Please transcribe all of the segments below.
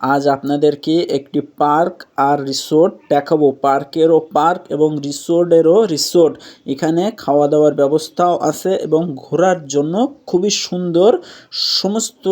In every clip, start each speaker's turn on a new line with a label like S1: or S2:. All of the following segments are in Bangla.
S1: আজ আপনাদেরকে একটি পার্ক আর রিসোর্ট দেখাবো। পার্কেরও পার্ক এবং রিসোর্টেরও রিসোর্ট। এখানে খাওয়া দাওয়ার ব্যবস্থাও আছে এবং ঘোরার জন্য খুবই সুন্দর সমস্ত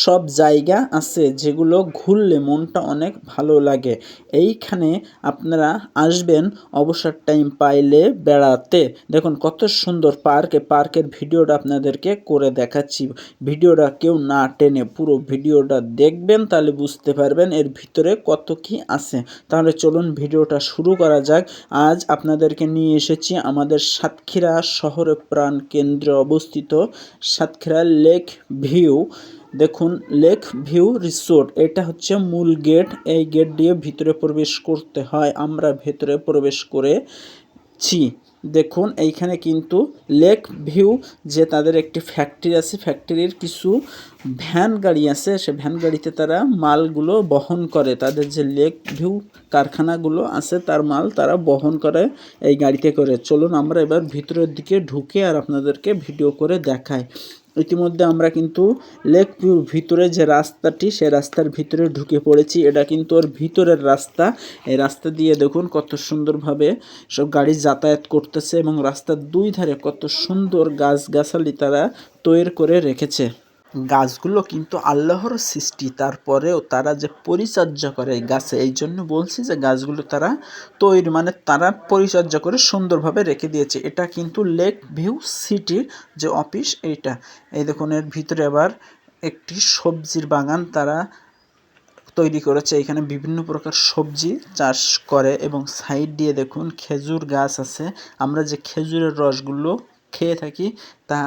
S1: সব জায়গা আছে, যেগুলো ঘুরলে মনটা অনেক ভালো লাগে। এইখানে আপনারা আসবেন অবসর টাইম পাইলে বেড়াতে। দেখুন কত সুন্দর পার্ক। পার্কের ভিডিওটা আপনাদেরকে করে দেখাচ্ছি। ভিডিওটা কেউ না টেনে পুরো ভিডিওটা দেখবেন, তাহলে বুঝতে পারবেন এর ভিতরে কত কি আছে। তাহলে চলুন ভিডিওটা শুরু করা যাক। আজ আপনাদেরকে নিয়ে এসেছি আমাদের সাতক্ষীরা শহরের প্রাণ কেন্দ্রে অবস্থিত সাতক্ষীরা লেক ভিউ। দেখুন লেক ভিউ রিসোর্ট, এটা হচ্ছে মূল গেট। এই গেট দিয়ে ভিতরে প্রবেশ করতে হয়। আমরা ভেতরে প্রবেশ করেছি। দেখুন এইখানে কিন্তু লেক ভিউ যে তাদের একটি ফ্যাক্টরি আছে, ফ্যাক্টরির কিছু ভ্যান গাড়ি আছে, সে ভ্যান গাড়িতে তারা মালগুলো বহন করে। তাদের যে লেক ভিউ কারখানাগুলো আছে তার মাল তারা বহন করে এই গাড়িতে করে। চলুন আমরা এবার ভিতরের দিকে ঢুকে আর আপনাদেরকে ভিডিও করে দেখাই। ইতিমধ্যে আমরা কিন্তু লেক ভিউর ভিতরে যে রাস্তাটি, সে রাস্তার ভিতরে ঢুকে পড়েছি। এটা কিন্তু ওর ভিতরের রাস্তা। এই রাস্তা দিয়ে দেখুন কত সুন্দরভাবে সব গাড়ি যাতায়াত করতেছে এবং রাস্তার দুই ধারে কত সুন্দর গাছগাছালি তারা তৈরি করে রেখেছে। গাছগুলো কিন্তু আল্লাহর সৃষ্টি, তারপরেও তারা যে পরিচর্যা করে এই গাছে, এই জন্য বলছি যে গাছগুলো তারা তৈরি মানে তারা পরিচর্যা করে সুন্দরভাবে রেখে দিয়েছে। এটা কিন্তু লেক ভিউ সিটির যে অফিস এইটা। এই দেখুন এর ভিতরে আবার একটি সবজির বাগান তারা তৈরি করেছে। এখানে বিভিন্ন প্রকার সবজি চাষ করে এবং সাইড দিয়ে দেখুন খেজুর গাছ আছে। আমরা যে খেজুরের রসগুলো খেয়ে থাকি তা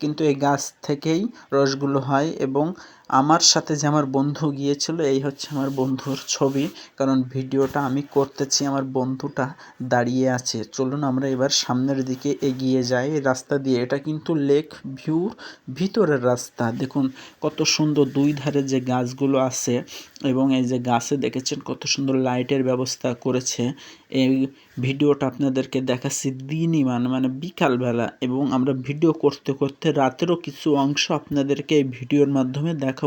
S1: কিন্তু এই গাছ থেকেই রসগুলো হয়। এবং আমার সাথে যে আমার বন্ধু গিয়েছিল, এই হচ্ছে আমার বন্ধুর ছবি, কারণ ভিডিওটা আমি করতেছি, আমার বন্ধুটা দাঁড়িয়ে আছে। চলুন আমরা এবার সামনের দিকে এগিয়ে যাই রাস্তা দিয়ে। এটা কিন্তু লেক ভিউর ভিতরের রাস্তা। দেখুন কত সুন্দর দুই ধারে যে গাছগুলো আছে এবং এই যে গাছে দেখেছেন কত সুন্দর লাইটের ব্যবস্থা করেছে। এই ভিডিওটা আপনাদেরকে দেখাচ্ছি দিনই মানে বিকালবেলা, এবং আমরা ভিডিও করতে করতে রাতেরও কিছু অংশ আপনাদেরকে এই ভিডিওর মাধ্যমে দেখাবো।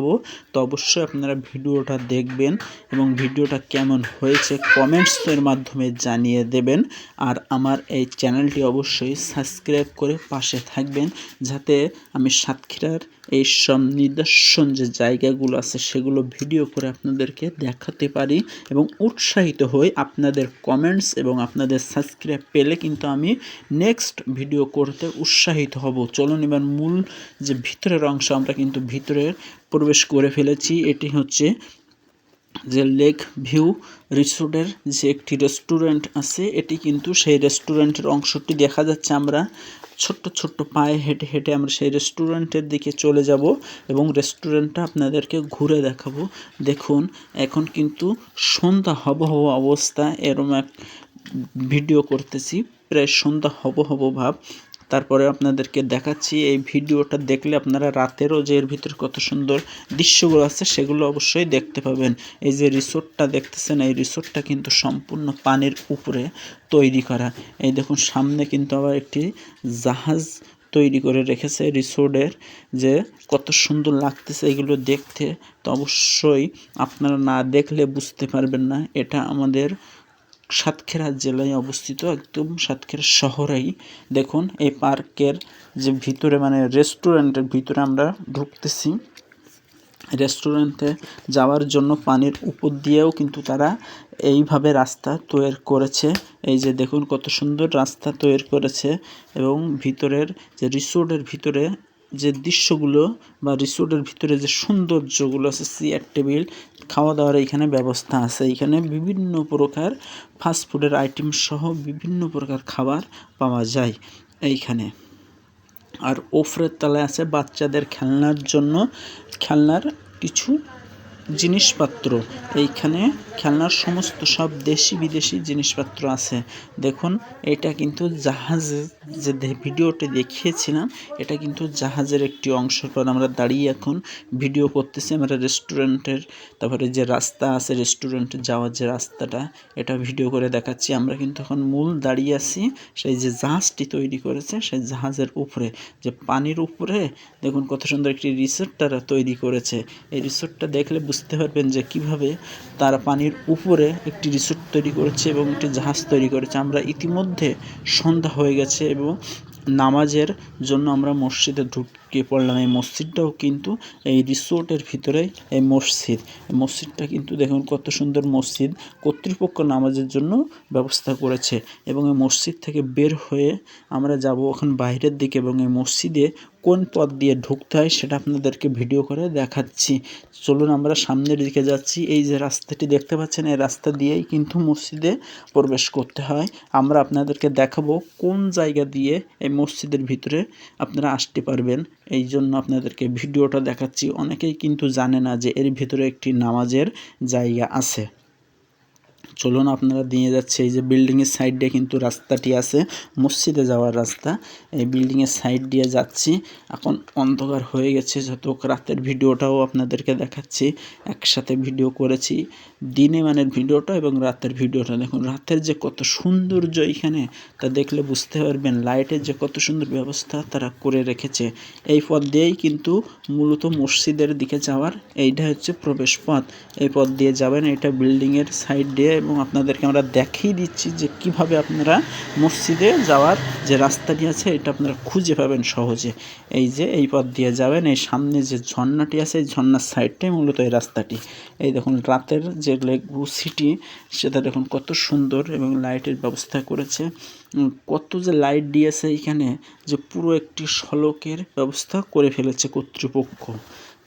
S1: তো অবশ্যই আপনারা ভিডিওটা দেখবেন এবং ভিডিওটা কেমন হয়েছে কমেন্টসের মাধ্যমে জানিয়ে দেবেন। আর আমার এই চ্যানেলটি অবশ্যই সাবস্ক্রাইব করে পাশে থাকবেন, যাতে আমি সাতক্ষীরার এই সব নিদর্শন যে জায়গাগুলো আছে সেগুলো ভিডিও করে আপনাদেরকে দেখাতে পারি এবং উৎসাহিত হই। আপনাদের কমেন্টস এবং আপনাদের সাবস্ক্রাইব পেলে কিন্তু আমি নেক্সট ভিডিও করতে উৎসাহিত হব। চলুন এবার মূল যে ভিতরের অংশ, আমরা কিন্তু ভিতরে প্রবেশ করে ফেলেছি। এটি হচ্ছে যে লেক ভিউ রিসোর্টের যে একটি রেস্টুরেন্ট আছে, এটি কিন্তু সেই রেস্টুরেন্টের অংশটি দেখা যাচ্ছে। আমরা ছোট্ট ছোট্ট পায়ে হেঁটে হেঁটে আমরা সেই রেস্টুরেন্টের দিকে চলে যাব এবং রেস্টুরেন্টটা আপনাদেরকে ঘুরে দেখাবো। দেখুন এখন কিন্তু সন্ধ্যা হব অবস্থা, এরম এক ভিডিও করতেছি, প্রায় সন্ধ্যা হব ভাব। তারপরে আপনাদেরকে দেখাচ্ছি। এই ভিডিওটা দেখলে আপনারা রাতেরও যে এর ভিতরে কত সুন্দর দৃশ্যগুলো আছে সেগুলো অবশ্যই দেখতে পাবেন। এই যে রিসোর্টটা দেখতেছেন, এই রিসোর্টটা কিন্তু সম্পূর্ণ পানির উপরে তৈরি করা। এই দেখুন সামনে কিন্তু আবার একটি জাহাজ তৈরি করে রেখেছে রিসোর্টের, যে কত সুন্দর লাগতেছে এগুলো দেখতে। তো অবশ্যই আপনারা না দেখলে বুঝতে পারবেন না। এটা আমাদের সাতক্ষীরা জেলায় অবস্থিত, একদম সাতক্ষীরা শহরেই। দেখুন এই পার্কের যে ভিতরে মানে রেস্টুরেন্টের ভিতরে আমরা ঢুকতেছি। রেস্টুরেন্টে যাওয়ার জন্য পানির উপর দিয়েও কিন্তু তারা এইভাবে রাস্তা তৈরি করেছে। এই যে দেখুন কত সুন্দর রাস্তা তৈরি করেছে এবং ভিতরের যে রিসোর্টের ভিতরে যে দৃশ্যগুলো বা রিসোর্টের ভিতরে যে সৌন্দর্যগুলো আছে, চেয়ার টেবিল খাওয়া দাওয়ার এখানে ব্যবস্থা আছে। এখানে বিভিন্ন প্রকার ফাস্টফুডের আইটেম সহ বিভিন্ন প্রকার খাবার পাওয়া যায় এইখানে। আর ওপরের তলায় আছে বাচ্চাদের খেলনার জন্য খেলনার কিছু জিনিসপত্র। এইখানে খেলনার সমস্ত সব দেশি বিদেশি জিনিসপত্র আছে। দেখুন এটা কিন্তু জাহাজের যে ভিডিওটি দেখিয়েছিলাম, এটা কিন্তু জাহাজের একটি অংশের পর আমরা দাঁড়িয়ে এখন ভিডিও করতেছি। আমরা রেস্টুরেন্টের তারপরে যে রাস্তা আছে, রেস্টুরেন্টে যাওয়ার যে রাস্তাটা, এটা ভিডিও করে দেখাচ্ছি। আমরা কিন্তু এখন মূল দাঁড়িয়ে আছি সেই যে জাহাজটি তৈরি করেছে সেই জাহাজের উপরে, যে পানির উপরে দেখুন কত সুন্দর একটি রিসোর্ট তারা তৈরি করেছে। এই রিসোর্টটা দেখলে বুঝতে পারবেন যে কিভাবে তারা পানির উপরে একটি রিসোর্ট তৈরি করেছে এবং একটি জাহাজ তৈরি করেছে। আমরা ইতিমধ্যে সন্ধ্যা হয়ে গেছে এবং নামাজের জন্য আমরা মসজিদে ঢুকে পড়লাম। এই মসজিদটাও কিন্তু এই রিসোর্টের ভিতরেই এই মসজিদ। এই মসজিদটা কিন্তু দেখুন কত সুন্দর মসজিদ। কর্তৃপক্ষ নামাজের জন্য ব্যবস্থা করেছে এবং এই মসজিদ থেকে বের হয়ে আমরা যাব এখন বাইরের দিকে এবং এই মসজিদে কোন পথ দিয়ে ঢুকতে হয় সেটা আপনাদেরকে ভিডিও করে দেখাচ্ছি। চলুন আমরা সামনের দিকে যাচ্ছি। এই যে রাস্তাটি দেখতে পাচ্ছেন এই রাস্তা দিয়েই কিন্তু মসজিদে প্রবেশ করতে হয়। আমরা আপনাদেরকে দেখাবো কোন জায়গা দিয়ে এই মসজিদের ভিতরে আপনারা আসতে পারবেন। এই জন্য আপনাদেরকে ভিডিওটা দেখাচ্ছি। অনেকেই কিন্তু জানে না যে এর ভিতরে একটি নামাজের জায়গা আছে। চলুন আপনারা নিয়ে যাচ্ছে এই যে বিল্ডিংয়ের সাইড দিয়ে কিন্তু রাস্তাটি আছে, মসজিদে যাওয়ার রাস্তা। এই বিল্ডিংয়ের সাইড দিয়ে যাচ্ছি। এখন অন্ধকার হয়ে গেছে, যত রাতের ভিডিওটাও আপনাদেরকে দেখাচ্ছি। একসাথে ভিডিও করেছি, দিনে মানের ভিডিওটা এবং রাতের ভিডিওটা। দেখুন রাতের যে কত সৌন্দর্য এখানে, তা দেখলে বুঝতে পারবেন। লাইটের যে কত সুন্দর ব্যবস্থা তারা করে রেখেছে। এই পথ দিয়েই কিন্তু মূলত মসজিদের দিকে যাওয়ার এইটা হচ্ছে প্রবেশ পথ। এই পথ দিয়ে যাবেন, এটা বিল্ডিংয়ের সাইড দিয়ে এবং আপনাদেরকে আমরা দেখিয়ে দিচ্ছি যে কিভাবে আপনারা মসজিদে যাওয়ার যে রাস্তাটি আছে এটা আপনারা খুঁজে পাবেন সহজে। এই যে এই পথ দিয়ে যাবেন, এই সামনে যে ঝর্ণাটি আছে এই ঝর্ণার সাইডটাই মূলত এই রাস্তাটি। এই দেখুন রাতের যে লেকভিউ সিটি সেটা দেখুন কত সুন্দর এবং লাইটের ব্যবস্থা করেছে। কত যে লাইট দিয়েছে এখানে, যে পুরো একটি সড়কের ব্যবস্থা করে ফেলেছে কর্তৃপক্ষ।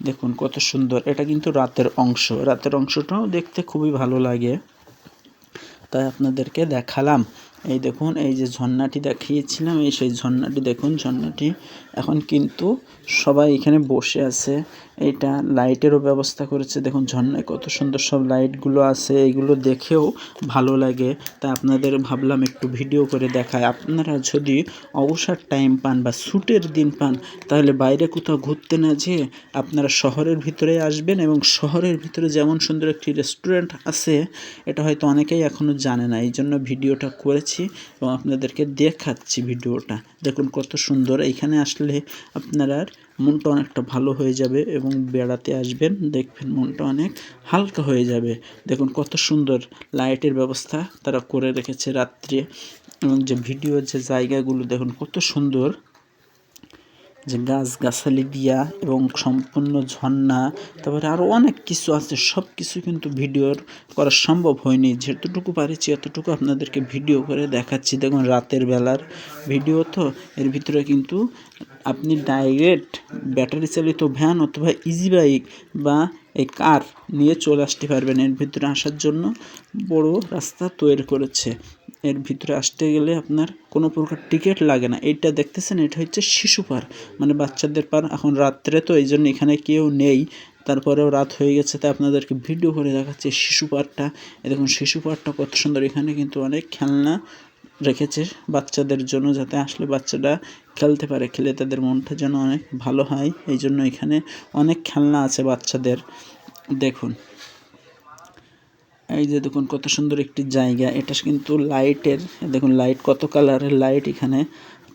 S1: দেখুন কত সুন্দর। এটা কিন্তু রাতের অংশ, রাতের অংশটাও দেখতে খুবই ভালো লাগে, তাই আপনাদেরকে দেখালাম। এই দেখুন এই যে ঝর্ণাটি দেখিয়েছিলাম, এই সেই ঝর্ণাটি দেখুন। ঝর্ণাটি এখন কিন্তু সবাই এখানে বসে আছে। এইটা লাইটেরও ব্যবস্থা করেছে। দেখুন ঝর্ণায় কত সুন্দর সব লাইটগুলো আছে, এইগুলো দেখেও ভালো লাগে। তাই আপনাদের ভাবলাম একটু ভিডিও করে দেখায়। আপনারা যদি অবসর টাইম পান বা ছুটির দিন পান, তাহলে বাইরে কোথাও ঘুরতে না যেয়ে আপনারা শহরের ভিতরে আসবেন এবং শহরের ভিতরে যেমন সুন্দর একটি রেস্টুরেন্ট আছে, এটা হয়তো অনেকেই এখনও জানে না। এই জন্য ভিডিওটা করেছি এবং আপনাদেরকে দেখাচ্ছি ভিডিওটা। দেখুন কত সুন্দর। এইখানে আসলে আপনারা মনটা অনেকটা ভালো হয়ে যাবে এবং বেড়াতে আসবেন, দেখবেন মনটা অনেক হালকা হয়ে যাবে। দেখুন কত সুন্দর লাইটের ব্যবস্থা তারা করে রেখেছে রাত্রে এবং যে ভিডিওর যে জায়গাগুলো দেখুন কত সুন্দর, যে গাছগাছালি দিয়া এবং সম্পূর্ণ ঝর্ণা, তারপরে আরও অনেক কিছু আছে। সব কিছু কিন্তু ভিডিওর করা সম্ভব হয়নি। যেতটুকু পারেছি এতটুকু আপনাদেরকে ভিডিও করে দেখাচ্ছি। দেখুন রাতের বেলার ভিডিও তো, এর ভিতরে কিন্তু আপনি ডাইরেক্ট ব্যাটারি চালিত ভ্যান অথবা ইজি বাইক বা এই কার নিয়ে চলে আসতে পারবেন। এর ভিতরে আসার জন্য বড় রাস্তা তৈরি করেছে। এর ভিতরে আসতে গেলে আপনার কোনো প্রকার টিকিট লাগে না। এইটা দেখতেছেন, এটা হচ্ছে শিশু পার্ক, মানে বাচ্চাদের পার্ক। এখন রাত্রে তো এই জন্য এখানে কেউ নেই, তারপরেও রাত হয়ে গেছে তাই আপনাদেরকে ভিডিও করে দেখাচ্ছে শিশু পার্কটা। দেখুন শিশু পার্কটা কত সুন্দর। এখানে কিন্তু অনেক খেলনা রেখেছে বাচ্চাদের জন্য, যাতে আসলে বাচ্চারা খেলতে পারে, খেলে তাদের মনটা যেন অনেক ভালো হয়। এই জন্য এখানে অনেক খেলনা আছে বাচ্চাদের। দেখুন এই যে দেখুন কত সুন্দর একটি জায়গা। এটা কিন্তু লাইটের, দেখুন লাইট কত কালারের লাইট এখানে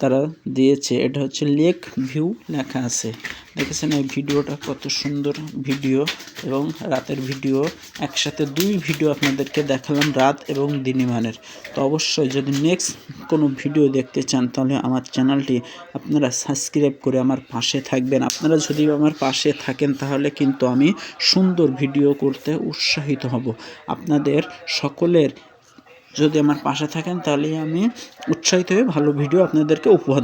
S1: তারা দিয়েছে। এটা হচ্ছে লেক ভিউ লেখা আছে, দেখেছেন। এই ভিডিওটা কত সুন্দর ভিডিও এবং রাতের ভিডিও, একসাথে দুই ভিডিও আপনাদেরকে দেখালাম, রাত এবং দিনমানের। তো অবশ্যই যদি নেক্সট কোনো ভিডিও দেখতে চান তাহলে আমার চ্যানেলটি আপনারা সাবস্ক্রাইব করে আমার পাশে থাকবেন। আপনারা যদি আমার পাশে থাকেন তাহলে কিন্তু আমি সুন্দর ভিডিও করতে উৎসাহিত হব। আপনাদের সকলের যদি আমার পাশে থাকেন তাহলে আমি উৎসাহিত হয়ে ভালো ভিডিও আপনাদেরকে উপহার